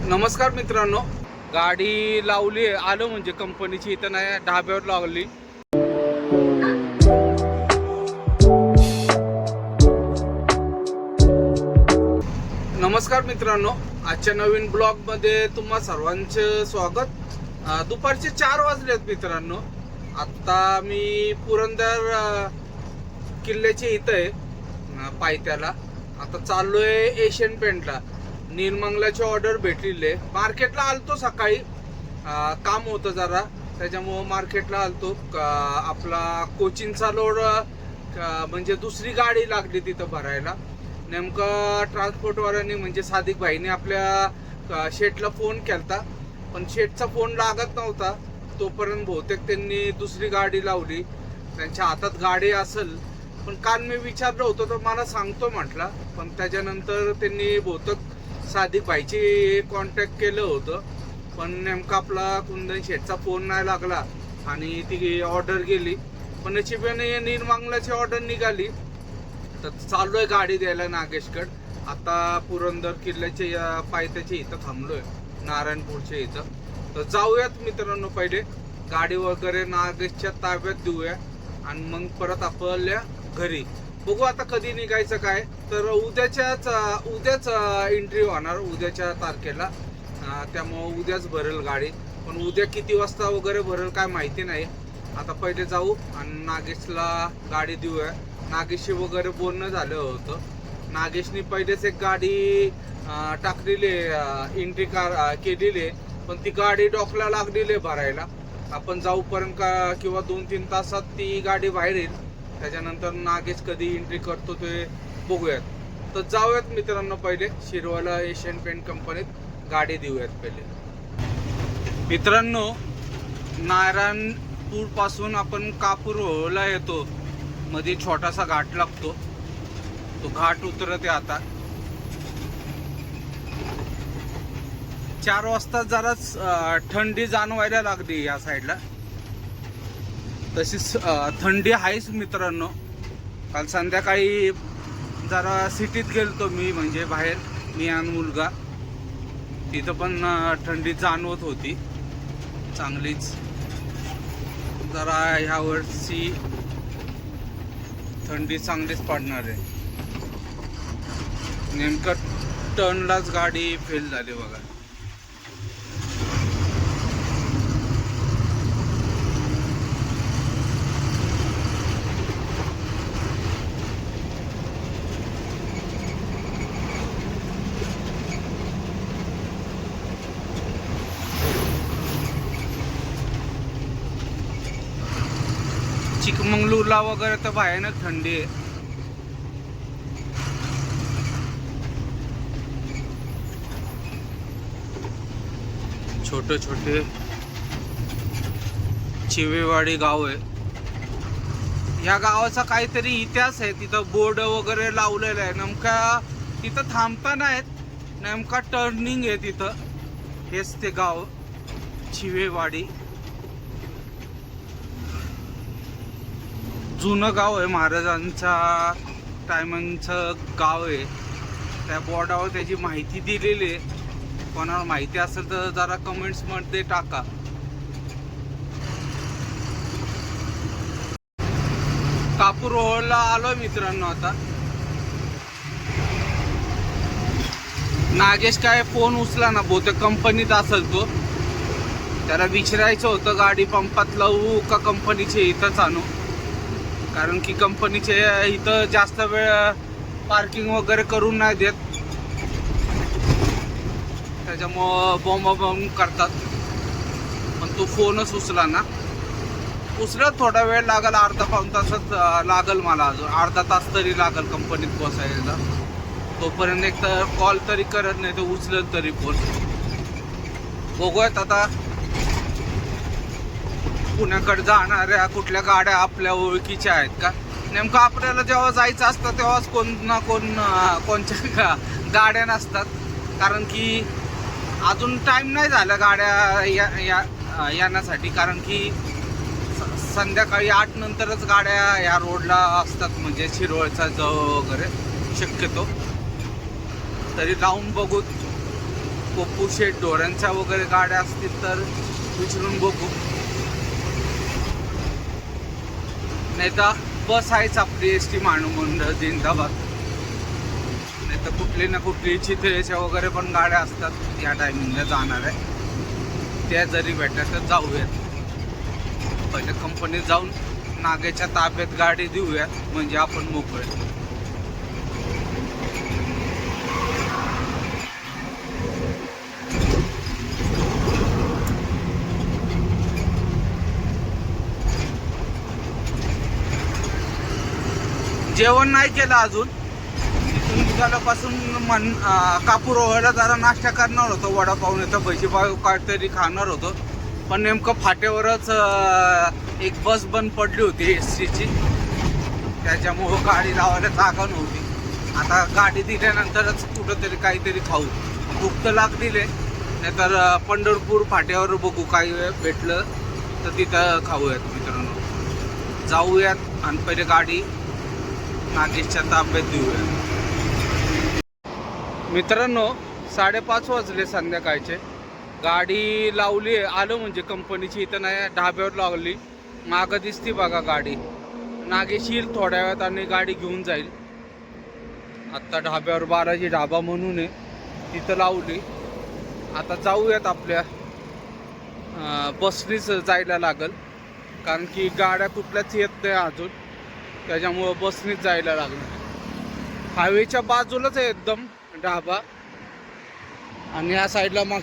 नमस्कार मित्रांनो, गाडी लावली आलो म्हणजे कंपनीची इथं नाही ढाब्यावर लावली. नमस्कार मित्रांनो, आजच्या नवीन ब्लॉग मध्ये तुम्हा सर्वांचे स्वागत. दुपारचे 4 वाजलेत मित्रांनो. आता मी पुरंदर किल्ल्याच्या इथं आहे पायथ्याला. आता चाललोय एशियन पेंटला. निर्मंगलाची ऑर्डर भेटलेली आहे. मार्केटला आलतो सकाळी, काम होतं जरा, त्याच्यामुळं मार्केटला आलतो. आपला कोचिंगचा लोड म्हणजे दुसरी गाडी लागली तिथं भरायला. नेमकं ट्रान्सपोर्टवाल्यांनी म्हणजे सादिक भाईने आपल्या शेटला फोन केलता, पण शेटचा फोन लागत नव्हता. तोपर्यंत बहुतेक त्यांनी दुसरी गाडी लावली. त्यांच्या हातात गाडी असेल, पण काल मी विचारलं होतं तर मला सांगतो म्हटला. पण त्याच्यानंतर त्यांनी बहुतेक सादिक भाईची कॉन्टॅक्ट केलं होतं, पण नेमका आपला कुंदन शेठचा फोन नाही लागला आणि ती ऑर्डर गेली. पण नशिबाने निर्मंगलाची ऑर्डर निघाली. तर चाललोय गाडी द्यायला नागेशकड. आता पुरंदर किल्ल्याच्या पायथ्याच्या इथं थांबलोय, नारायणपूरच्या इथं. तर जाऊयात मित्रांनो, पहिले गाडी वगैरे नागेशच्या ताब्यात देऊया आणि मग परत आपल्या घरी. बघू आता कधी निघायचं काय. तर उद्याच एंट्री होणार, उद्याच्या तारखेला. त्यामुळं उद्याच भरेल गाडी. पण उद्या किती वाजता वगैरे भरेल काय माहिती नाही. आता पहिले जाऊ आणि नागेशला गाडी देऊया. नागेशशी वगैरे बोलणं झालं होतं. नागेशनी पहिलेच एक गाडी टाकलेली, एंट्री केलेली, पण ती गाडी डॉकला लागलेली भरायला. आपण जाऊपर्यंत किंवा 2-3 तासात ती गाडी बाहेर येईल. त्याच्यानंतर नागेश कधी एंट्री करतो ते बघूयात. तर जाऊयात मित्रांनो, पहिले शिरवाला एशियन पेंट कंपनीत गाडी देऊयात पहिले. मित्रांनो, नारायणपूर पासून आपण कापूरला येतो, मध्ये छोटासा घाट लागतो. तो घाट उतरते आता. 4 वाजता जराच थंडी जाणवायला लागली या साईडला. तशीच थंडी आहेच मित्रांनो. काल संध्याकाळी जरा सिटीत गेलतो मी, म्हणजे बाहेर, मी आणि मुलगा. तिथं पण थंडी जाणवत होती चांगलीच. जरा ह्या वर्षी थंडी चांगलीच पडणार आहे. नेमकं टर्नलाच गाडी फेल झाली बघा. चिकमंगळूरला वगैरे तर भयानक थंडी आहे. छोटे छोटे चिवेवाडी गाव आहे. या गावाचा काहीतरी इतिहास आहे. तिथं बोर्ड वगैरे लावलेला आहे. नेमका तिथं थांबता नाहीत, नेमका टर्निंग आहे तिथं. हेच ते गाव चिवेवाडी. जुनं गाव आहे, महाराजांच्या टायमांचं गाव आहे. त्या बोर्डावर त्याची माहिती दिलेली आहे. कोणाला माहिती असेल तर जरा कमेंट्स मध्ये टाका. कापूर रोडला आलोय मित्रांनो आता. नागेश काय फोन उचला ना, बहुतेक कंपनीत असेल तो. त्याला विचारायचं होतं गाडी पंपात लावू का कंपनीचे इथंच आणू, कारण की कंपनीचे इथं जास्त वेळ पार्किंग वगैरे करून नाही देत. त्याच्यामुळं बॉम्ब करतात. पण तो फोनच उचला ना. उचलत थोडा वेळ लागेल, अर्धा-पाऊण तासच लागेल मला. अजून अर्धा तास तरी लागेल कंपनीत पोचायला. तोपर्यंत एक तर कॉल तरी करत नाही, तर उचलत तरी फोन. बघूयात आता पुण्याकडे जाणाऱ्या कुठल्या गाड्या आपल्या ओळखीच्या आहेत का. नेमकं आपल्याला जेव्हा जायचं असतं तेव्हाच कोण ना कोणच्या गाड्या नसतात. कारण की अजून टाईम नाही झाला गाड्या येण्यासाठी. कारण की संध्याकाळी 8 नंतरच गाड्या या रोडला असतात, म्हणजे शिरवळचा जवळ वगैरे शक्यतो. तरी जाऊन बघू पप्पू शेट ढोऱ्यांच्या वगैरे गाड्या असतील तर विचारून बघू. नाही तर बस आहेच आपली ST महामंडळ जिंदाबाद. नाही तर कुठली ना कुठली चितळेच्या वगैरे पण गाड्या असतात या टायमिंगला जाणार आहे. त्या जरी भेटल्या तर जाऊयात. पहिले कंपनीत जाऊन नागेच्या ताब्यात गाडी देऊयात म्हणजे आपण मोकळे. जेवण नाही केलं अजून. इथून निघाल्यापासून कापूर ओव्हायला जरा नाश्ता करणार होतो. वडापाव नाही तर भजीपाव काहीतरी खाणार होतो. पण नेमकं फाट्यावरच एक बस बंद पडली होती STची. त्याच्यामुळं गाडी लावायला जागा नव्हती. आता गाडी दिल्यानंतरच कुठंतरी काहीतरी खाऊ. भूक तर लागलेली आहे. नाहीतर पंढरपूर फाट्यावर बघू काही भेटलं तर तिथं खाऊयात मित्रांनो. जाऊयात आणि पहिले गाडी नागेशच्या ताब्यात देऊया. मित्रांनो 5:30 वाजले संध्याकाळचे. गाडी लावली आलो म्हणजे कंपनीची. इथं नाही ढाब्यावर लावली. मागं दिसती बघा गाडी. नागेश येईल थोड्या वेळात आणि गाडी घेऊन जाईल. आत्ता ढाब्यावर बालाजी ढाबा म्हणून आहे तिथं लावली. आता जाऊयात आपल्या बसनीच जायला लागल. कारण की गाड्या कुठल्याच येत नाही अजून. त्याच्यामुळं बसनीच जायला लागलं. हायवेच्या बाजूलाच आहे एकदम ढाबा. आणि या साईडला मग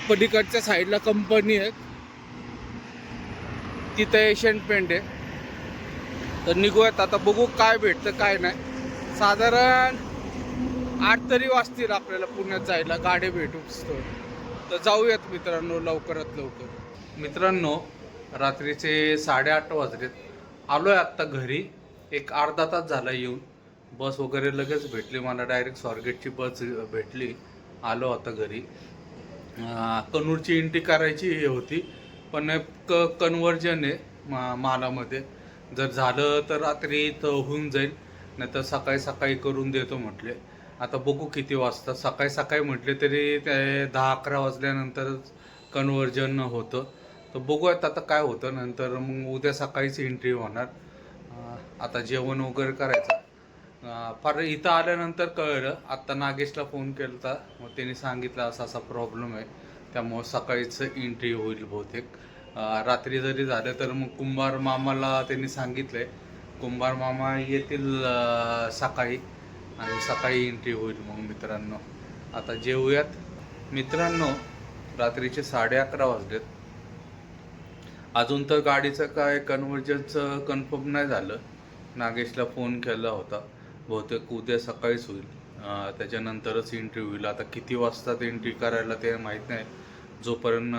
पलीकडच्या साईडला कंपनी आहे. तिथं एशियन पेंट आहे. तर निघूयात आता. बघू काय भेटतं काय नाही. साधारण 8 तरी वाजतील आपल्याला पुण्यात जायला गाडी भेटूच. तर जाऊयात मित्रांनो लवकरात लवकर. मित्रांनो रात्रीचे 8:30 वाजलेत. आलोय आत्ता घरी. एक अर्धा तास झाला येऊन. बस वगैरे लगेच भेटली मला. डायरेक्ट स्वारगेटची बस भेटली. आलो आता घरी. कनूरची एंट्री करायची होती पण कन्व्हर्जन आहे मालामध्ये. जर झालं तर रात्री होऊन जाईल. नाही तर सकाळी सकाळी करून देतो म्हटले. आता बघू किती वाजता. सकाळी सकाळी म्हटले तरी ते 10-11 वाजल्यानंतरच कन्व्हर्जन होतं. तर बघूयात आता काय होतं. नंतर मग उद्या सकाळीच एंट्री होणार. आता जेवण वगैरे करायचं. फार इथं आल्यानंतर कळलं. आत्ता नागेशला फोन केला होता. मग त्यांनी सांगितलं असा असा प्रॉब्लेम आहे. त्यामुळं सकाळीच एंट्री होईल बहुतेक. रात्री जरी झालं तर मग कुंभार मामाला त्यांनी सांगितलंय. कुंभार मामा येतील सकाळी आणि सकाळी एंट्री होईल. मग मित्रांनो आता जेवूयात. मित्रांनो रात्रीचे 11:30 वाजलेत. अजून तर गाडीचं काय कन्व्हर्जनचं कन्फर्म नाही झालं. नागेशला फोन केला होता. बहुतेक उद्या सकाळीच होईल. त्याच्यानंतरच एंट्री होईल. आता किती वाजता एंट्री करायला ते माहीत नाही. जोपर्यंत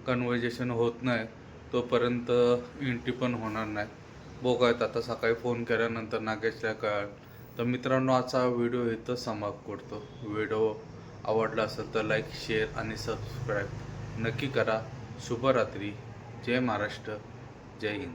कन्व्हर्जेशन होत नाही तोपर्यंत एंट्री पण होणार नाही. बघायत आता सकाळी फोन केल्यानंतर नागेशला कळेल. तर मित्रांनो आजचा व्हिडिओ इथं समाप्त करतो. व्हिडिओ आवडला असेल तर लाईक शेअर आणि सबस्क्राईब नक्की करा. शुभरात्री. जय महाराष्ट्र. जय हिंद.